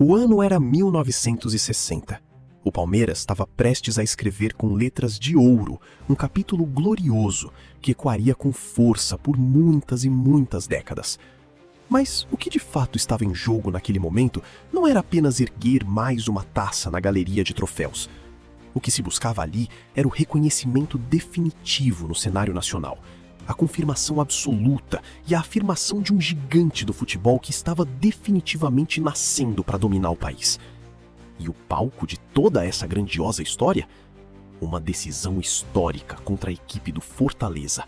O ano era 1960. O Palmeiras estava prestes a escrever com letras de ouro um capítulo glorioso que ecoaria com força por muitas e muitas décadas. Mas o que de fato estava em jogo naquele momento não era apenas erguer mais uma taça na galeria de troféus. O que se buscava ali era o reconhecimento definitivo no cenário nacional, a confirmação absoluta e a afirmação de um gigante do futebol que estava definitivamente nascendo para dominar o país. E o palco de toda essa grandiosa história? Uma decisão histórica contra a equipe do Fortaleza.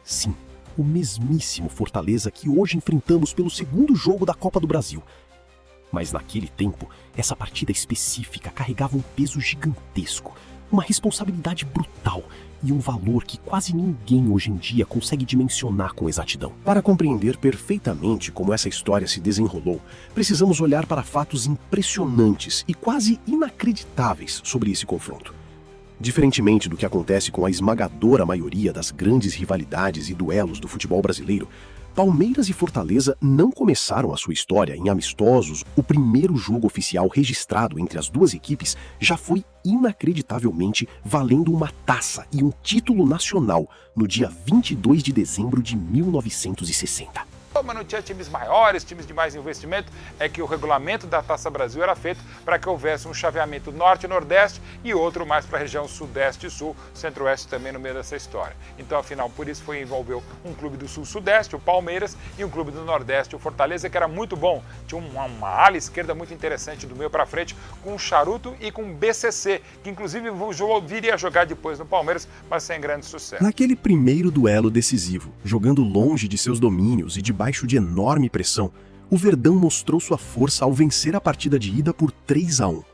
Sim, o mesmíssimo Fortaleza que hoje enfrentamos pelo segundo jogo da Copa do Brasil. Mas naquele tempo, essa partida específica carregava um peso gigantesco, uma responsabilidade brutal e um valor que quase ninguém hoje em dia consegue dimensionar com exatidão. Para compreender perfeitamente como essa história se desenrolou, precisamos olhar para fatos impressionantes e quase inacreditáveis sobre esse confronto. Diferentemente do que acontece com a esmagadora maioria das grandes rivalidades e duelos do futebol brasileiro, Palmeiras e Fortaleza não começaram a sua história em amistosos. O primeiro jogo oficial registrado entre as duas equipes já foi inacreditavelmente valendo uma taça e um título nacional no dia 22 de dezembro de 1960. Mas não tinha times maiores, times de mais investimento, é que o regulamento da Taça Brasil era feito para que houvesse um chaveamento norte e nordeste e outro mais para a região sudeste e sul, centro-oeste também no meio dessa história. Então, afinal, por isso envolveu um clube do sul-sudeste, o Palmeiras, e um clube do nordeste, o Fortaleza, que era muito bom. Tinha uma ala esquerda muito interessante do meio para frente, com o Charuto e com o BCC, que inclusive viria a jogar depois no Palmeiras, mas sem grande sucesso. Naquele primeiro duelo decisivo, jogando longe de seus domínios e debaixo de enorme pressão, o Verdão mostrou sua força ao vencer a partida de ida por 3-1.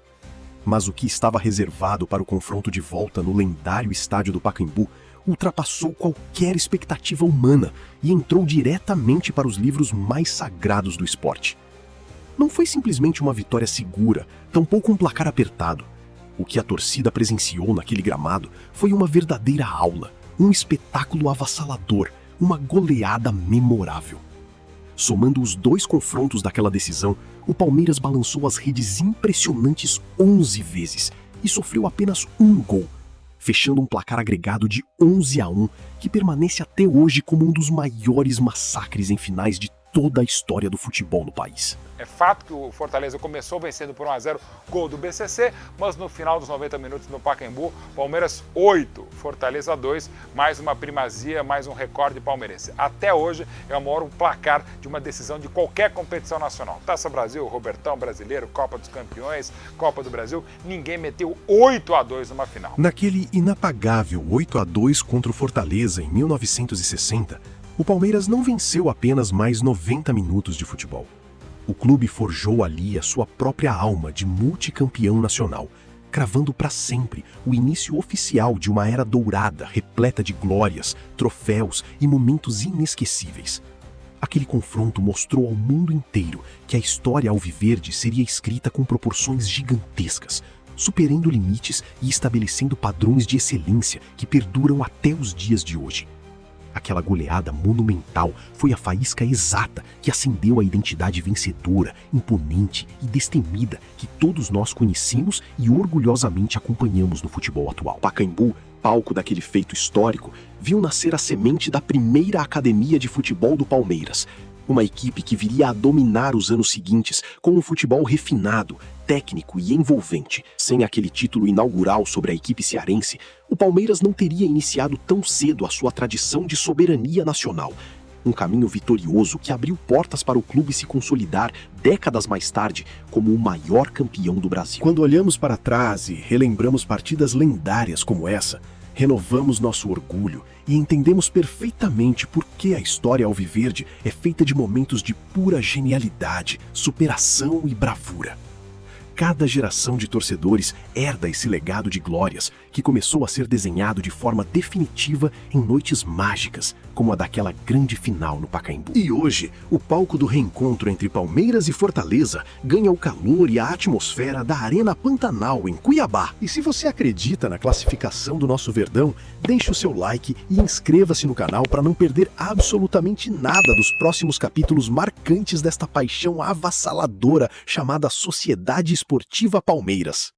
Mas o que estava reservado para o confronto de volta no lendário estádio do Pacaembu ultrapassou qualquer expectativa humana e entrou diretamente para os livros mais sagrados do esporte. Não foi simplesmente uma vitória segura, tampouco um placar apertado. O que a torcida presenciou naquele gramado foi uma verdadeira aula, um espetáculo avassalador, uma goleada memorável. Somando os dois confrontos daquela decisão, o Palmeiras balançou as redes impressionantes 11 vezes e sofreu apenas um gol, fechando um placar agregado de 11-1, que permanece até hoje como um dos maiores massacres em finais de toda a história do futebol no país. É fato que o Fortaleza começou vencendo por 1-0, gol do BCC, mas no final dos 90 minutos no Pacaembu, Palmeiras 8, Fortaleza 2, mais uma primazia, mais um recorde palmeirense. Até hoje é o maior placar de uma decisão de qualquer competição nacional. Taça Brasil, Robertão Brasileiro, Copa dos Campeões, Copa do Brasil, ninguém meteu 8-2 numa final. Naquele inapagável 8-2 contra o Fortaleza em 1960, o Palmeiras não venceu apenas mais 90 minutos de futebol. O clube forjou ali a sua própria alma de multicampeão nacional, cravando para sempre o início oficial de uma era dourada repleta de glórias, troféus e momentos inesquecíveis. Aquele confronto mostrou ao mundo inteiro que a história alviverde seria escrita com proporções gigantescas, superando limites e estabelecendo padrões de excelência que perduram até os dias de hoje. Aquela goleada monumental foi a faísca exata que acendeu a identidade vencedora, imponente e destemida que todos nós conhecemos e orgulhosamente acompanhamos no futebol atual. Pacaembu, palco daquele feito histórico, viu nascer a semente da primeira academia de futebol do Palmeiras. Uma equipe que viria a dominar os anos seguintes com um futebol refinado, técnico e envolvente. Sem aquele título inaugural sobre a equipe cearense, o Palmeiras não teria iniciado tão cedo a sua tradição de soberania nacional. Um caminho vitorioso que abriu portas para o clube se consolidar décadas mais tarde como o maior campeão do Brasil. Quando olhamos para trás e relembramos partidas lendárias como essa, renovamos nosso orgulho e entendemos perfeitamente por que a história alviverde é feita de momentos de pura genialidade, superação e bravura. Cada geração de torcedores herda esse legado de glórias que começou a ser desenhado de forma definitiva em noites mágicas, como a daquela grande final no Pacaembu. E hoje, o palco do reencontro entre Palmeiras e Fortaleza ganha o calor e a atmosfera da Arena Pantanal, em Cuiabá. E se você acredita na classificação do nosso Verdão, deixe o seu like e inscreva-se no canal para não perder absolutamente nada dos próximos capítulos marcantes desta paixão avassaladora chamada Sociedade Esportiva Palmeiras.